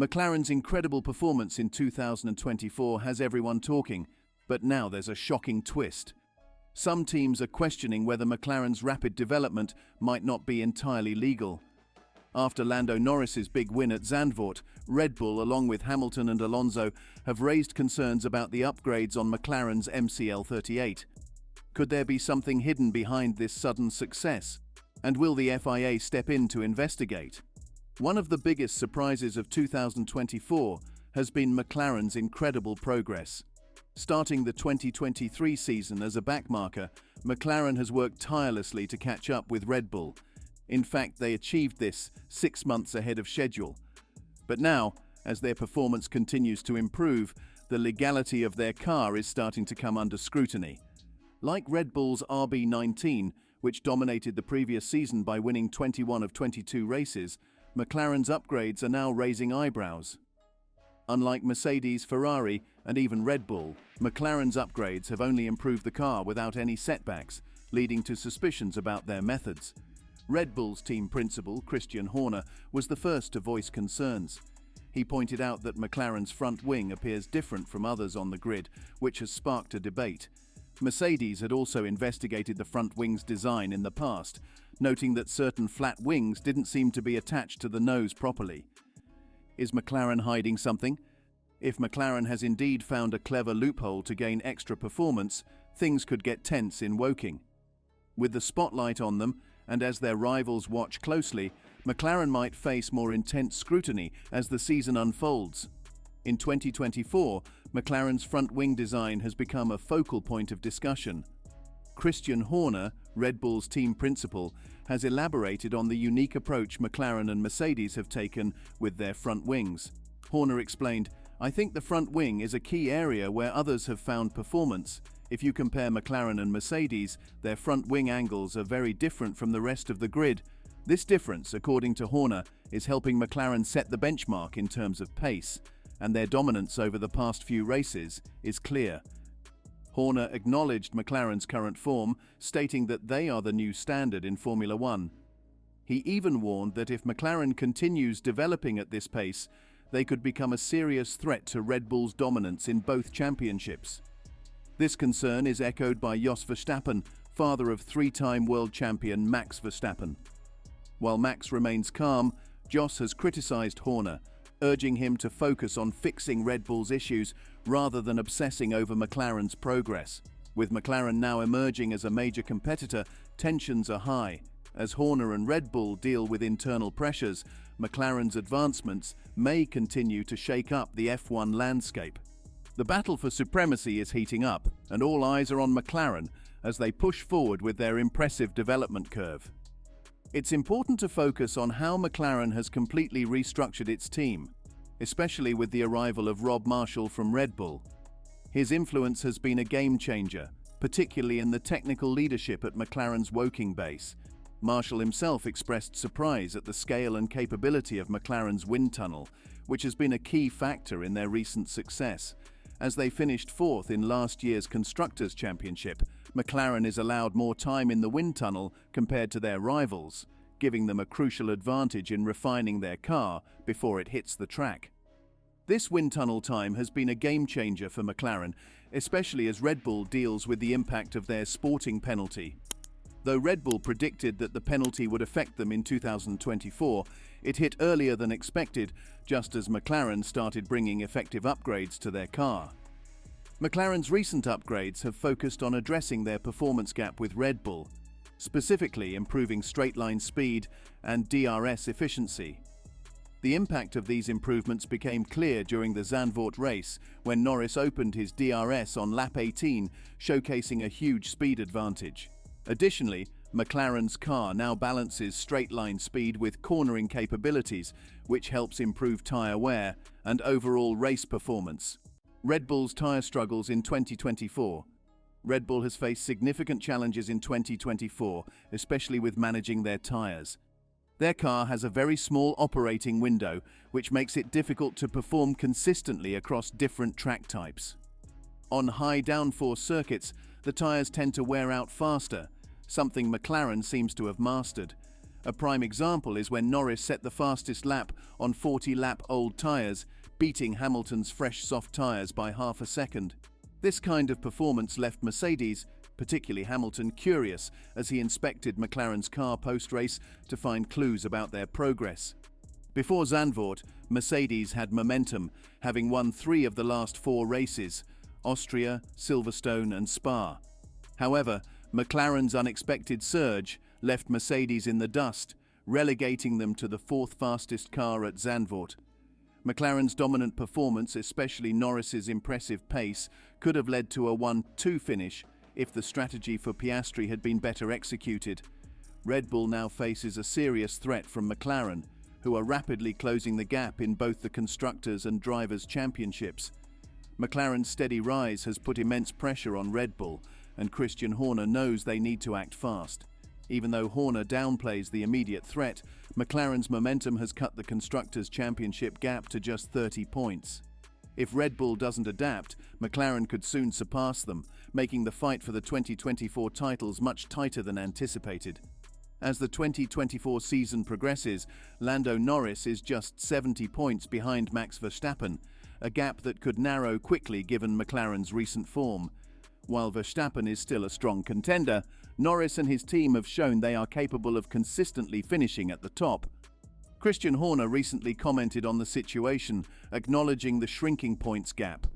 McLaren's incredible performance in 2024 has everyone talking, but now there's a shocking twist. Some teams are questioning whether McLaren's rapid development might not be entirely legal. After Lando Norris's big win at Zandvoort, Red Bull, along with Hamilton and Alonso, have raised concerns about the upgrades on McLaren's MCL38. Could there be something hidden behind this sudden success? And will the FIA step in to investigate? One of the biggest surprises of 2024 has been McLaren's incredible progress. Starting the 2023 season as a backmarker, McLaren has worked tirelessly to catch up with Red Bull. In fact, they achieved this 6 months ahead of schedule. But now, as their performance continues to improve, the legality of their car is starting to come under scrutiny. Like Red Bull's RB19, which dominated the previous season by winning 21 of 22 races, McLaren's upgrades are now raising eyebrows. Unlike Mercedes, Ferrari, and even Red Bull, McLaren's upgrades have only improved the car without any setbacks, leading to suspicions about their methods. Red Bull's team principal, Christian Horner, was the first to voice concerns. He pointed out that McLaren's front wing appears different from others on the grid, which has sparked a debate. Mercedes had also investigated the front wing's design in the past, noting that certain flat wings didn't seem to be attached to the nose properly. Is McLaren hiding something? If McLaren has indeed found a clever loophole to gain extra performance, things could get tense in Woking. With the spotlight on them, and as their rivals watch closely, McLaren might face more intense scrutiny as the season unfolds. In 2024, McLaren's front wing design has become a focal point of discussion. Christian Horner, Red Bull's team principal, has elaborated on the unique approach McLaren and Mercedes have taken with their front wings. Horner explained, "I think the front wing is a key area where others have found performance. If you compare McLaren and Mercedes, their front wing angles are very different from the rest of the grid. This difference, according to Horner, is helping McLaren set the benchmark in terms of pace, and their dominance over the past few races is clear." Horner acknowledged McLaren's current form, stating that they are the new standard in Formula One. He even warned that if McLaren continues developing at this pace, they could become a serious threat to Red Bull's dominance in both championships. This concern is echoed by Jos Verstappen, father of three-time world champion Max Verstappen. While Max remains calm, Jos has criticized Horner, urging him to focus on fixing Red Bull's issues rather than obsessing over McLaren's progress. With McLaren now emerging as a major competitor, tensions are high. As Horner and Red Bull deal with internal pressures, McLaren's advancements may continue to shake up the F1 landscape. The battle for supremacy is heating up, and all eyes are on McLaren as they push forward with their impressive development curve. It's important to focus on how McLaren has completely restructured its team, especially with the arrival of Rob Marshall from Red Bull. His influence has been a game changer, particularly in the technical leadership at McLaren's Woking base. Marshall himself expressed surprise at the scale and capability of McLaren's wind tunnel, which has been a key factor in their recent success. As they finished fourth in last year's Constructors' Championship, McLaren is allowed more time in the wind tunnel compared to their rivals, giving them a crucial advantage in refining their car before it hits the track. This wind tunnel time has been a game changer for McLaren, especially as Red Bull deals with the impact of their sporting penalty. Though Red Bull predicted that the penalty would affect them in 2024, it hit earlier than expected, just as McLaren started bringing effective upgrades to their car. McLaren's recent upgrades have focused on addressing their performance gap with Red Bull, specifically improving straight-line speed and DRS efficiency. The impact of these improvements became clear during the Zandvoort race, when Norris opened his DRS on lap 18, showcasing a huge speed advantage. Additionally, McLaren's car now balances straight-line speed with cornering capabilities, which helps improve tyre wear and overall race performance. Red Bull's tyre struggles in 2024. Red Bull has faced significant challenges in 2024, especially with managing their tyres. Their car has a very small operating window, which makes it difficult to perform consistently across different track types. On high downforce circuits, the tyres tend to wear out faster, something McLaren seems to have mastered. A prime example is when Norris set the fastest lap on 40-lap-old tyres, beating Hamilton's fresh soft tyres by half a second. This kind of performance left Mercedes, particularly Hamilton, curious as he inspected McLaren's car post-race to find clues about their progress. Before Zandvoort, Mercedes had momentum, having won 3 of the last 4 races: Austria, Silverstone and Spa. However, McLaren's unexpected surge left Mercedes in the dust, relegating them to the 4th fastest car at Zandvoort. McLaren's dominant performance, especially Norris's impressive pace, could have led to a 1-2 finish if the strategy for Piastri had been better executed. Red Bull now faces a serious threat from McLaren, who are rapidly closing the gap in both the Constructors' and Drivers' Championships. McLaren's steady rise has put immense pressure on Red Bull, and Christian Horner knows they need to act fast. Even though Horner downplays the immediate threat, McLaren's momentum has cut the Constructors' Championship gap to just 30 points. If Red Bull doesn't adapt, McLaren could soon surpass them, making the fight for the 2024 titles much tighter than anticipated. As the 2024 season progresses, Lando Norris is just 70 points behind Max Verstappen, a gap that could narrow quickly given McLaren's recent form. While Verstappen is still a strong contender, Norris and his team have shown they are capable of consistently finishing at the top. Christian Horner recently commented on the situation, acknowledging the shrinking points gap.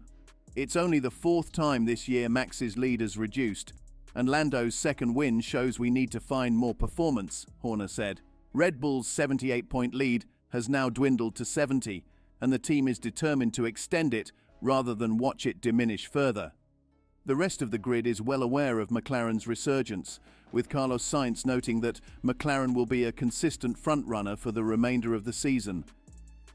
"It's only the 4th time this year Max's lead has reduced, and Lando's second win shows we need to find more performance," Horner said. Red Bull's 78-point lead has now dwindled to 70, and the team is determined to extend it rather than watch it diminish further. The rest of the grid is well aware of McLaren's resurgence, with Carlos Sainz noting that McLaren will be a consistent frontrunner for the remainder of the season.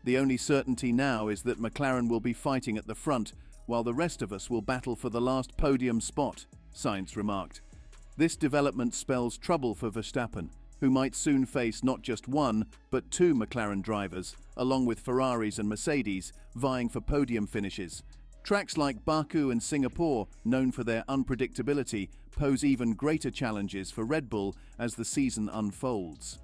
"The only certainty now is that McLaren will be fighting at the front, while the rest of us will battle for the last podium spot," Sainz remarked. This development spells trouble for Verstappen, who might soon face not just 1, but 2 McLaren drivers, along with Ferraris and Mercedes, vying for podium finishes. Tracks like Baku and Singapore, known for their unpredictability, pose even greater challenges for Red Bull as the season unfolds.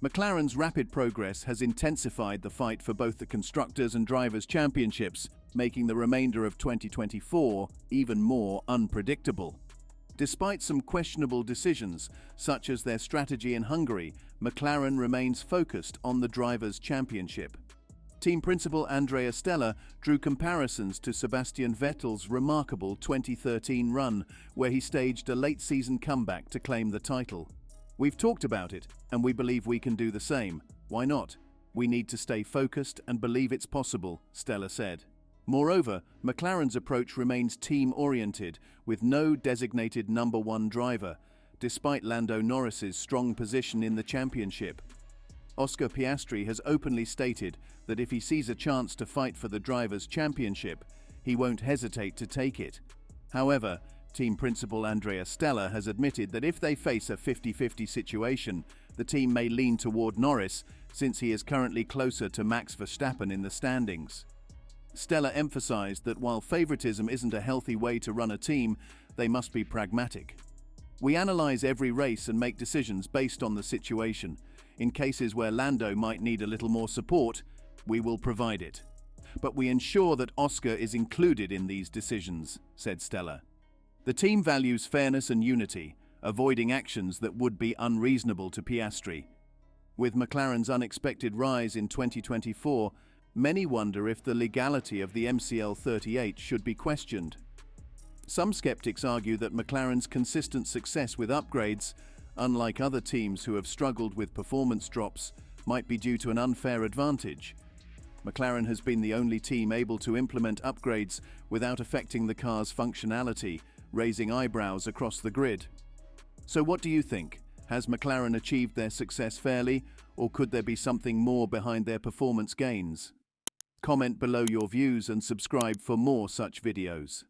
McLaren's rapid progress has intensified the fight for both the Constructors' and Drivers' Championships, making the remainder of 2024 even more unpredictable. Despite some questionable decisions, such as their strategy in Hungary, McLaren remains focused on the Drivers' Championship. Team principal Andrea Stella drew comparisons to Sebastian Vettel's remarkable 2013 run, where he staged a late-season comeback to claim the title. "We've talked about it, and we believe we can do the same. Why not? We need to stay focused and believe it's possible," Stella said. Moreover, McLaren's approach remains team-oriented, with no designated number 1 driver, despite Lando Norris's strong position in the championship. Oscar Piastri has openly stated that if he sees a chance to fight for the Drivers' Championship, he won't hesitate to take it. However, team principal Andrea Stella has admitted that if they face a 50-50 situation, the team may lean toward Norris, since he is currently closer to Max Verstappen in the standings. Stella emphasized that while favoritism isn't a healthy way to run a team, they must be pragmatic. "We analyze every race and make decisions based on the situation. In cases where Lando might need a little more support, we will provide it. But we ensure that Oscar is included in these decisions," said Stella. The team values fairness and unity, avoiding actions that would be unreasonable to Piastri. With McLaren's unexpected rise in 2024, many wonder if the legality of the MCL 38 should be questioned. Some skeptics argue that McLaren's consistent success with upgrades, unlike other teams who have struggled with performance drops, might be due to an unfair advantage. McLaren has been the only team able to implement upgrades without affecting the car's functionality, raising eyebrows across the grid. So what do you think? Has McLaren achieved their success fairly, or could there be something more behind their performance gains? Comment below your views and subscribe for more such videos.